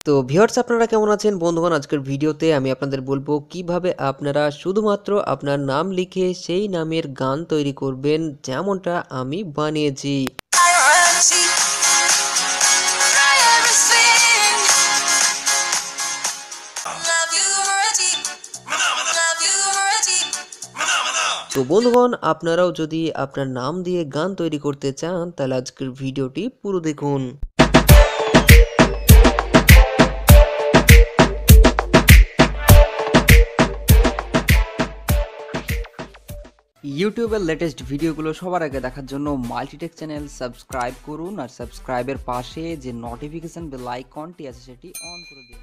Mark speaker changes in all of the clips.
Speaker 1: তো ভিউয়ার্স আপনারা কেমন আছেন বন্ধুগণ? আজকের ভিডিওতে আমি আপনাদের বলবো কিভাবে আপনারা শুধুমাত্র আপনার নাম লিখে সেই নামের গান তৈরি করবেন যেমনটা আমি বানিয়েছি। তো বন্ধুগণ আপনারাও যদি আপনার নাম দিয়ে গান তৈরি করতে চান তাহলে আজকের ভিডিওটি পুরো দেখুন।
Speaker 2: ইউটিউবের লেটেস্ট ভিডিওগুলো সবার আগে দেখার জন্য মাল্টিটেক চ্যানেল সাবস্ক্রাইব করুন আর সাবস্ক্রাইবের পাশে যে নোটিফিকেশন বেল আইকনটি আছে সেটি অন করে দিন।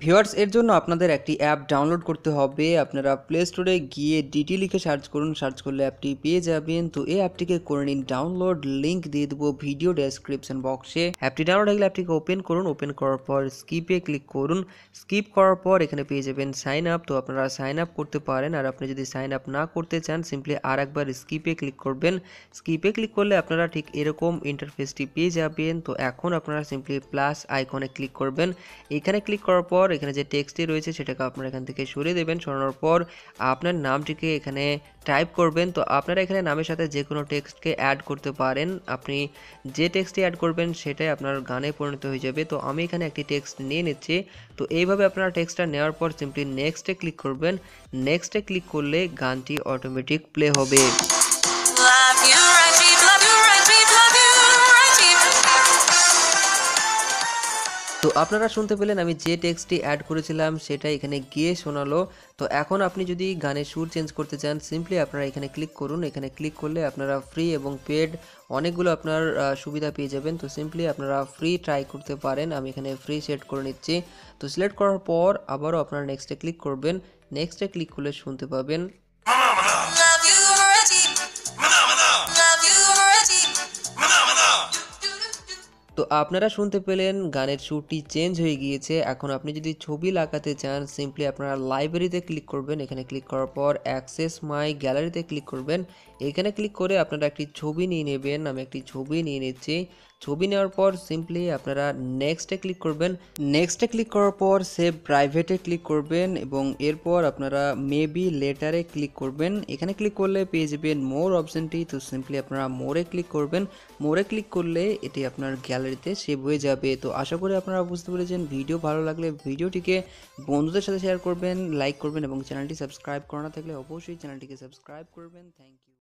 Speaker 2: ভিউয়ার্স এর জন্য আপনাদের একটি অ্যাপ ডাউনলোড করতে হবে। আপনারা প্লে স্টোরে গিয়ে ডিটি লিখে সার্চ করুন, সার্চ করলে অ্যাপটি পেয়ে যাবেন। তো এই অ্যাপটিকে করে নিন ডাউনলোড, লিঙ্ক দিয়ে দেবো ভিডিও ডেসক্রিপশন বক্সে। অ্যাপটি ডাউনলোড হয়ে গেলে অ্যাপটিকে ওপেন করুন, ওপেন করার পর স্কিপে ক্লিক করুন। স্কিপ করার পর এখানে পেয়ে যাবেন সাইন আপ। তো আপনারা সাইন আপ করতে পারেন, আর আপনি যদি সাইন আপ না করতে চান সিম্পলি আর একবার স্কিপে ক্লিক করবেন। স্কিপে ক্লিক করলে আপনারা ঠিক এরকম ইন্টারফেসটি পেয়ে যাবেন। তো এখন আপনারা সিম্পলি প্লাস আইকনে ক্লিক করবেন। এখানে ক্লিক করার পর এখানে যে টেক্সটটি রয়েছে সেটাকে আপনারা এখান থেকে সরিয়ে দেবেন। সরানোর পর আপনার নামটিকে এখানে টাইপ করবেন। তো আপনারা এখানে নামের সাথে যে কোনো টেক্সটকে অ্যাড করতে পারেন। আপনি যে টেক্সটটি অ্যাড করবেন সেটাই আপনার গানে পরিণত হয়ে যাবে। তো আমি এখানে একটি টেক্সট নিয়ে নিচ্ছি। তো এইভাবে আপনারা টেক্সটটা নেওয়ার পর সিম্পলি নেক্সটে ক্লিক করবেন। নেক্সটে ক্লিক করলে গানটি অটোমেটিক প্লে হবে। তো আপনারা শুনতে পেলেন আমি যে টেক্সটটি অ্যাড করেছিলাম সেটা এখানে গিয়ে শোনালো। তো এখন আপনি যদি গানের সুর চেঞ্জ করতে চান সিম্পলি আপনারা এখানে ক্লিক করুন। এখানে ক্লিক করলে আপনারা ফ্রি এবং পেড অনেকগুলো আপনার সুবিধা পেয়ে যাবেন। তো সিম্পলি আপনারা ফ্রি ট্রাই করতে পারেন। আমি এখানে ফ্রি সেট করে নিচ্ছি। তো সিলেক্ট করার পর আবারও আপনারা নেক্সটে ক্লিক করবেন। নেক্সটে ক্লিক করলে শুনতে পাবেন। তো আপনারা শুনতে পেলেন গানের সুরটি চেঞ্জ হয়ে গিয়েছে। এখন আপনি যদি ছবি লাগাতে চান সিম্পলি আপনারা লাইব্রেরিতে ক্লিক করবেন। এখানে ক্লিক করার পর অ্যাক্সেস মাই গ্যালারিতে ক্লিক করবেন। এখানে ক্লিক করে আপনারা একটি ছবি নিয়ে নেবেন। আমি একটি ছবি নিয়ে নিচ্ছি। ছবি নেওয়ার পর সিম্পলি আপনারা নেক্সটে ক্লিক করবেন। নেক্সটে ক্লিক করার পর সেভ প্রাইভেটে ক্লিক করবেন এবং এরপর আপনারা মেবি লেটারে ক্লিক করবেন। এখানে ক্লিক করলে পেয়ে যাবেন মোর অপশনটি। তো সিম্পলি আপনারা মোরে ক্লিক করবেন। মোরে ক্লিক করলে এটি আপনার গ্যালারিতে সেভ হয়ে যাবে। তো আশা করি আপনারা বুঝতে পেরেছেন। ভিডিও ভালো লাগলে ভিডিওটিকে বন্ধুদের সাথে শেয়ার করবেন, লাইক করবেন এবং চ্যানেলটি সাবস্ক্রাইব করা না থাকলে অবশ্যই চ্যানেলটিকে সাবস্ক্রাইব করবেন। Thank you.